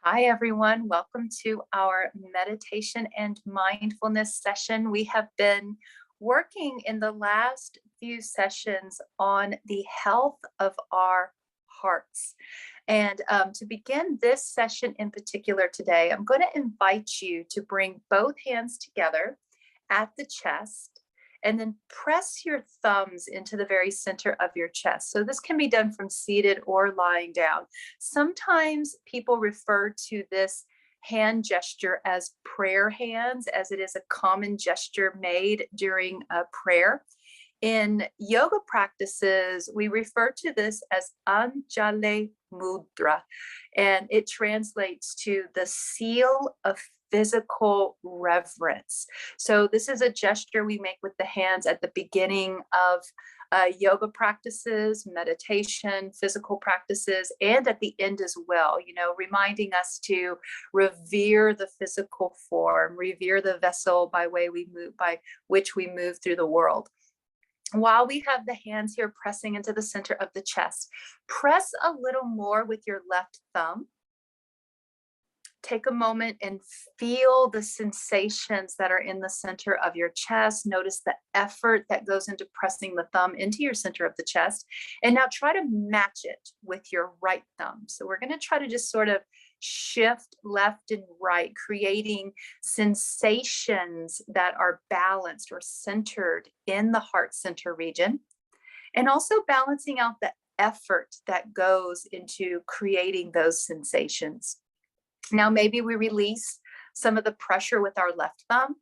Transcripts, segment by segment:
Hi, everyone. Welcome to our meditation and mindfulness session. We have been working in the last few sessions on the health of our hearts. And to begin this session in particular today, I'm going to invite you to bring both hands together at the chest and then press your thumbs into the very center of your chest. So this can be done from seated or lying down. Sometimes people refer to this hand gesture as prayer hands, as it is a common gesture made during a prayer. In yoga practices, we refer to this as Anjale Mudra, and it translates to the seal of physical reverence. So this is a gesture we make with the hands at the beginning of yoga practices, meditation, physical practices, and at the end as well, reminding us to revere the physical form, revere the vessel by which we move through the world. While we have the hands here pressing into the center of the chest, press a little more with your left thumb. Take a moment and feel the sensations that are in the center of your chest. Notice the effort that goes into pressing the thumb into your center of the chest. And now try to match it with your right thumb. So we're going to try to just sort of shift left and right, creating sensations that are balanced or centered in the heart center region, and also balancing out the effort that goes into creating those sensations. Now, maybe we release some of the pressure with our left thumb.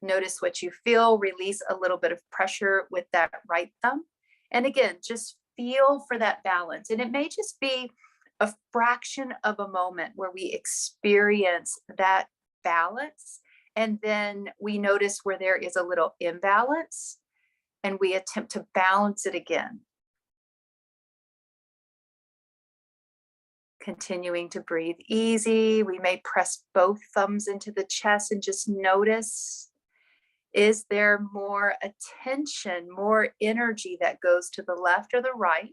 Notice what you feel, release a little bit of pressure with that right thumb. And again, just feel for that balance. And it may just be a fraction of a moment where we experience that balance. And then we notice where there is a little imbalance and we attempt to balance it again. Continuing to breathe easy. We may press both thumbs into the chest and just notice, is there more attention, more energy that goes to the left or the right?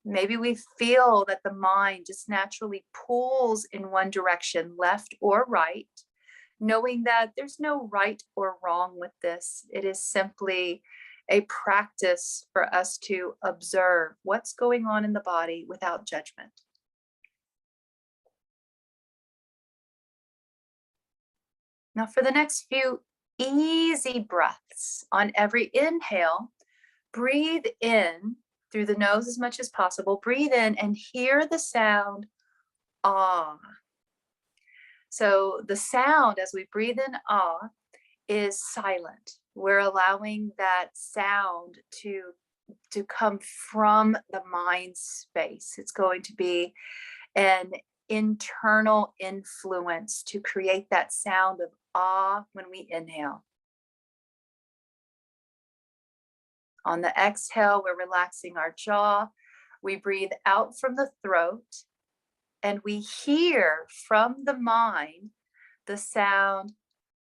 Maybe we feel that the mind just naturally pulls in one direction, left or right, knowing that there's no right or wrong with this. It is simply a practice for us to observe what's going on in the body without judgment. Now, for the next few easy breaths, on every inhale, breathe in through the nose as much as possible. Breathe in and hear the sound ah. So the sound as we breathe in ah is silent. We're allowing that sound to come from the mind space. It's going to be an internal influence to create that sound of ah when we inhale. On the exhale, we're relaxing our jaw. We breathe out from the throat and we hear from the mind the sound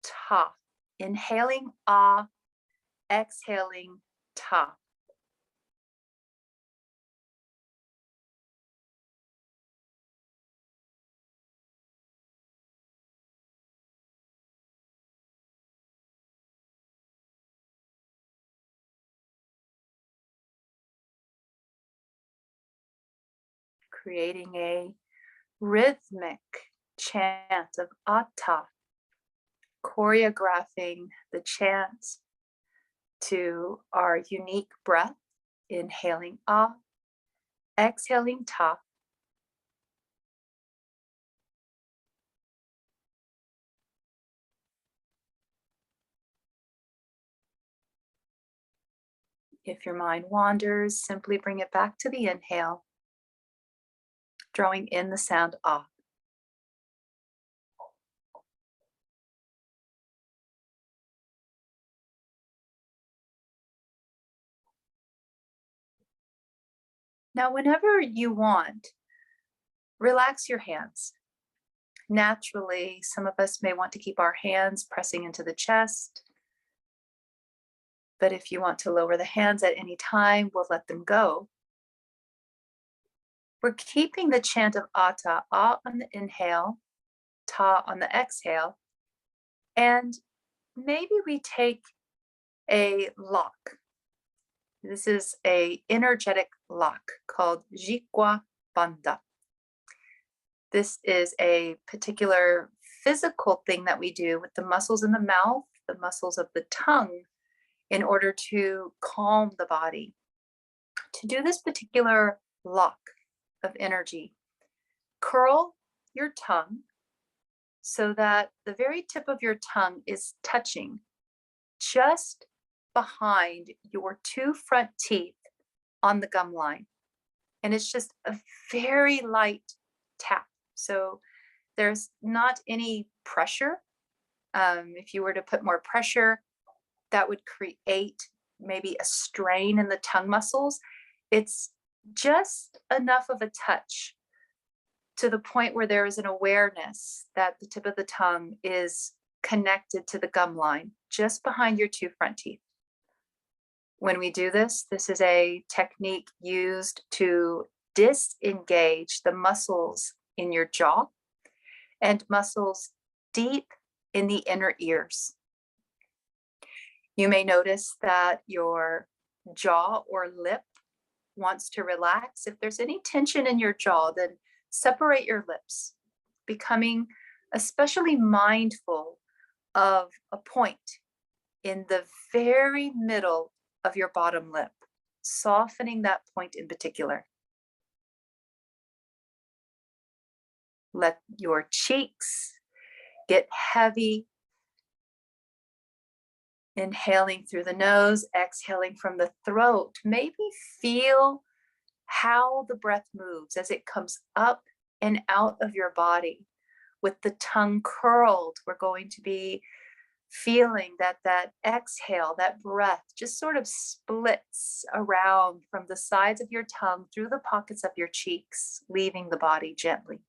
ta. Inhaling ah, exhaling ta. Creating a rhythmic chant of atta, choreographing the chant to our unique breath, inhaling ah, exhaling ta. If your mind wanders, simply bring it back to the inhale, drawing in the sound ah. Now, whenever you want, relax your hands. Naturally, some of us may want to keep our hands pressing into the chest. But if you want to lower the hands at any time, we'll let them go. we're keeping the chant of ata, ah on the inhale, ta on the exhale, and maybe we take a lock. This is a energetic lock called jikwa banda. This is a particular physical thing that we do with the muscles in the mouth, the muscles of the tongue, in order to calm the body. To do this particular lock of energy, curl your tongue so that the very tip of your tongue is touching just behind your two front teeth on the gum line. And it's just a very light tap. So there's not any pressure. If you were to put more pressure, that would create maybe a strain in the tongue muscles. It's just enough of a touch to the point where there is an awareness that the tip of the tongue is connected to the gum line, just behind your two front teeth. When we do this, this is a technique used to disengage the muscles in your jaw and muscles deep in the inner ears. You may notice that your jaw or lip wants to relax. If there's any tension in your jaw, then separate your lips, becoming especially mindful of a point in the very middle of your bottom lip, softening that point in particular. Let your cheeks get heavy. Inhaling through the nose, exhaling from the throat. Maybe feel how the breath moves as it comes up and out of your body. With the tongue curled, we're going to be feeling that exhale, that breath just sort of splits around from the sides of your tongue through the pockets of your cheeks, leaving the body gently.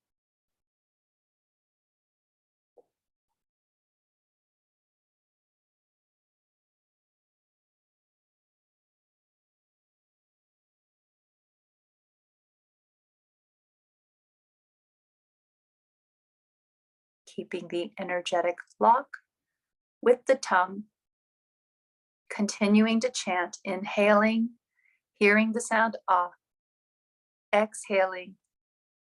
Keeping the energetic lock with the tongue, continuing to chant, inhaling, hearing the sound ah, exhaling,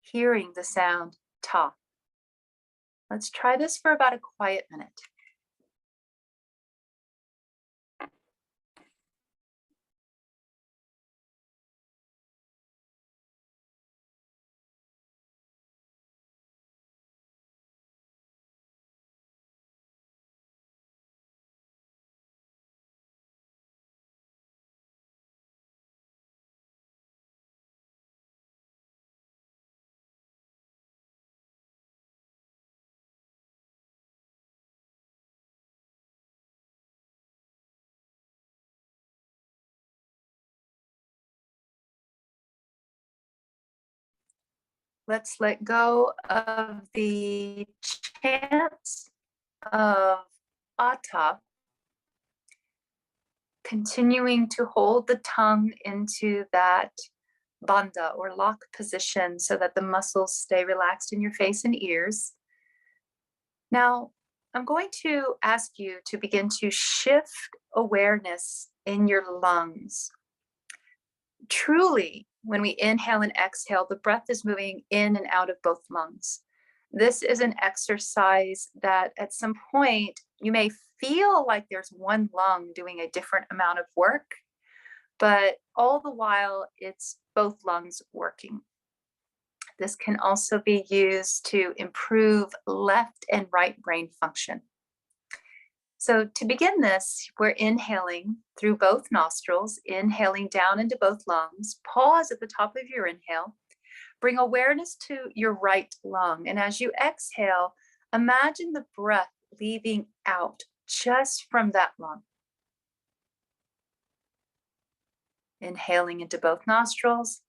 hearing the sound ta. Let's try this for about a quiet minute. Let's let go of the chant of ata, continuing to hold the tongue into that bandha or lock position so that the muscles stay relaxed in your face and ears. Now, I'm going to ask you to begin to shift awareness in your lungs. Truly, when we inhale and exhale, the breath is moving in and out of both lungs. This is an exercise that at some point you may feel like there's one lung doing a different amount of work, but all the while it's both lungs working. This can also be used to improve left and right brain function. So to begin this, we're inhaling through both nostrils, inhaling down into both lungs. Pause at the top of your inhale. Bring awareness to your right lung. And as you exhale, imagine the breath leaving out just from that lung. Inhaling into both nostrils.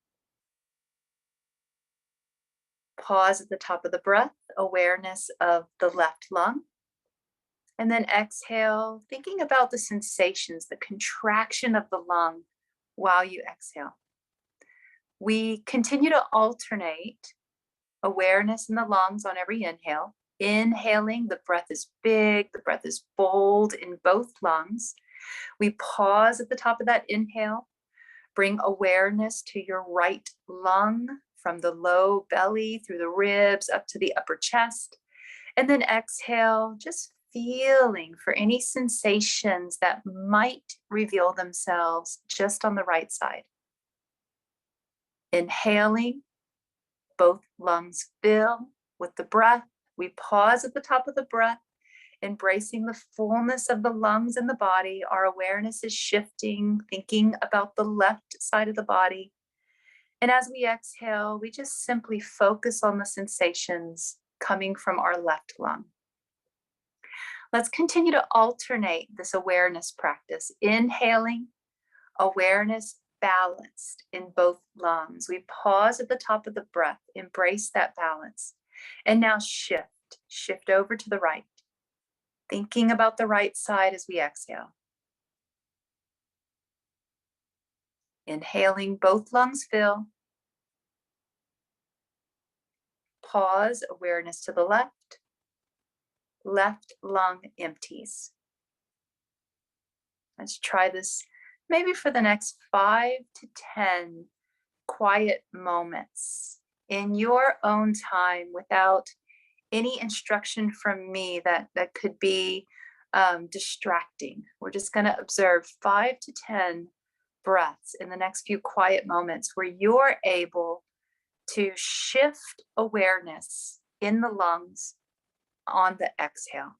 Pause at the top of the breath, awareness of the left lung. And then exhale, thinking about the sensations, the contraction of the lung while you exhale. We continue to alternate awareness in the lungs on every inhale. Inhaling, the breath is big, the breath is bold in both lungs. We pause at the top of that inhale, bring awareness to your right lung from the low belly through the ribs up to the upper chest. And then exhale, just feeling for any sensations that might reveal themselves just on the right side. Inhaling, both lungs fill with the breath. We pause at the top of the breath, embracing the fullness of the lungs and the body. Our awareness is shifting, thinking about the left side of the body. And as we exhale, we just simply focus on the sensations coming from our left lung. Let's continue to alternate this awareness practice. Inhaling, awareness balanced in both lungs. We pause at the top of the breath, embrace that balance. And now shift over to the right, thinking about the right side as we exhale. Inhaling, both lungs fill. Pause, awareness to the left. Left lung empties. Let's try this maybe for the next 5 to 10 quiet moments in your own time without any instruction from me that could be distracting. We're just going to observe 5 to 10 breaths in the next few quiet moments where you're able to shift awareness in the lungs on the exhale.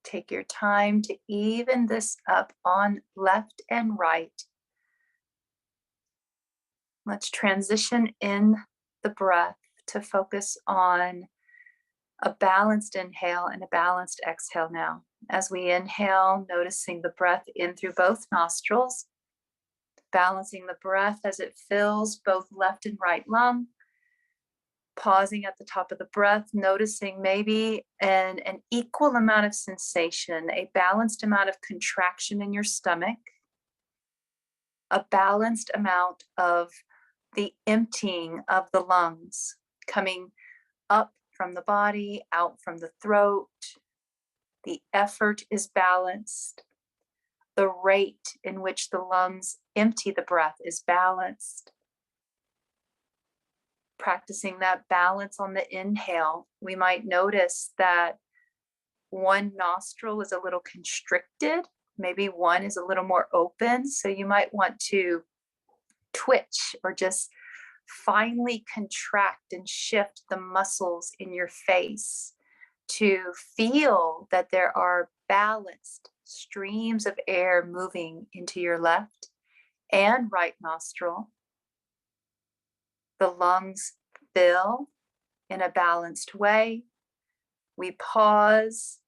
Take your time to even this up on left and right. Let's transition in the breath to focus on a balanced inhale and a balanced exhale now. As we inhale, noticing the breath in through both nostrils, balancing the breath as it fills both left and right lung. Pausing at the top of the breath, noticing maybe an equal amount of sensation, a balanced amount of contraction in your stomach, a balanced amount of the emptying of the lungs coming up from the body, out from the throat. The effort is balanced. The rate in which the lungs empty the breath is balanced. Practicing that balance on the inhale, we might notice that one nostril is a little constricted. Maybe one is a little more open. So you might want to twitch or just finely contract and shift the muscles in your face to feel that there are balanced streams of air moving into your left and right nostril. The lungs fill in a balanced way. We pause.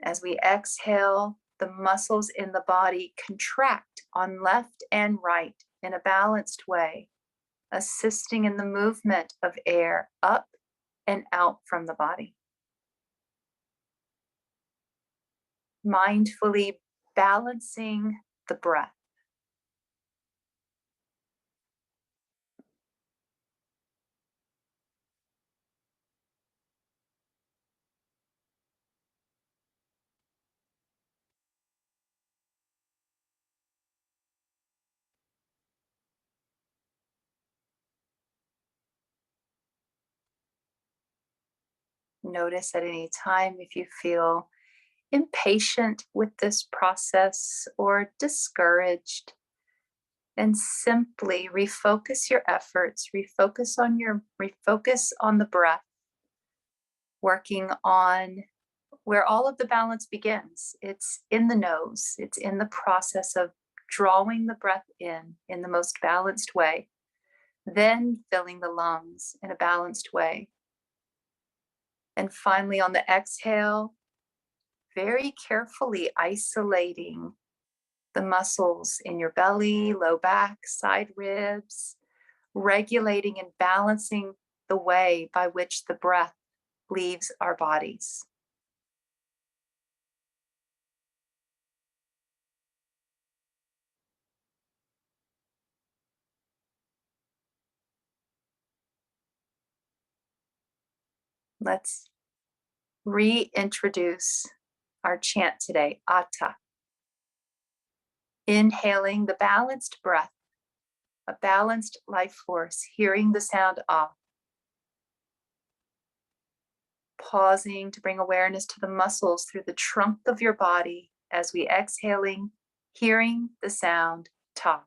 As we exhale, the muscles in the body contract on left and right in a balanced way, assisting in the movement of air up and out from the body. Mindfully balancing the breath. Notice at any time if you feel impatient with this process or discouraged, and simply refocus your efforts, refocus on the breath, working on where all of the balance begins. It's in the nose. It's in the process of drawing the breath in the most balanced way, then filling the lungs in a balanced way. And finally, on the exhale, very carefully isolating the muscles in your belly, low back, side ribs, regulating and balancing the way by which the breath leaves our bodies. Let's reintroduce our chant today, Atta. Inhaling the balanced breath, a balanced life force, hearing the sound Ah. Pausing to bring awareness to the muscles through the trunk of your body as we exhaling, hearing the sound Ta.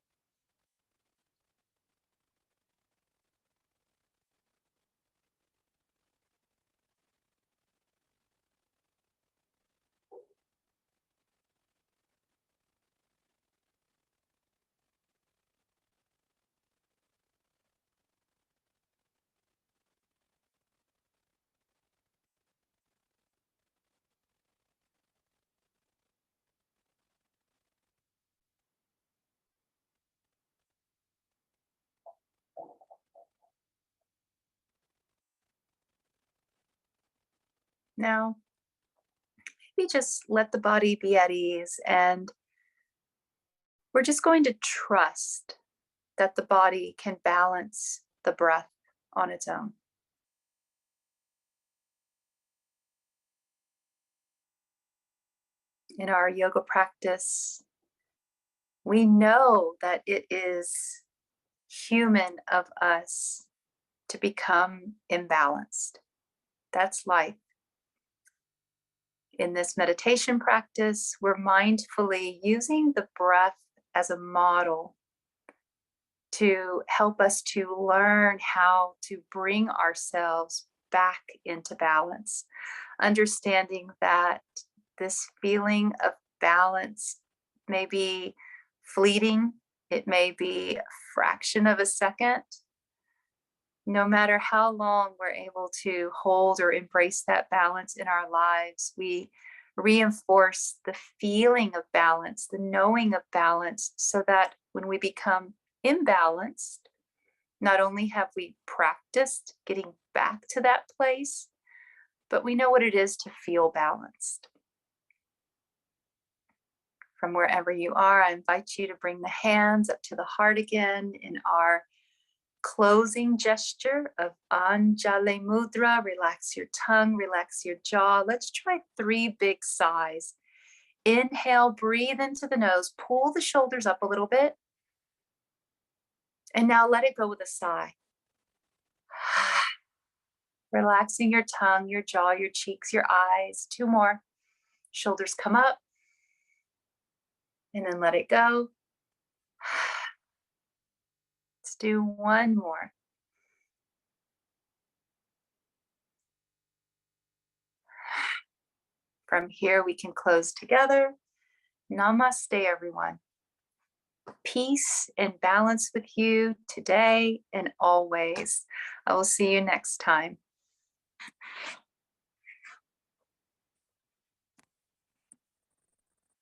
Now, maybe just let the body be at ease, and we're just going to trust that the body can balance the breath on its own. In our yoga practice, we know that it is human of us to become imbalanced. That's life. In this meditation practice, we're mindfully using the breath as a model to help us to learn how to bring ourselves back into balance, understanding that this feeling of balance may be fleeting, it may be a fraction of a second. No matter how long we're able to hold or embrace that balance in our lives, we reinforce the feeling of balance, the knowing of balance, so that when we become imbalanced, not only have we practiced getting back to that place, but we know what it is to feel balanced. From wherever you are, I invite you to bring the hands up to the heart again in our closing gesture of Anjale Mudra. Relax your tongue, relax your jaw. Let's try 3 big sighs. Inhale, breathe into the nose, pull the shoulders up a little bit. And now let it go with a sigh. Relaxing your tongue, your jaw, your cheeks, your eyes. 2 more. Shoulders come up. And then let it go. Let's do 1 more. From here, we can close together. Namaste, everyone. Peace and balance with you today and always. I will see you next time.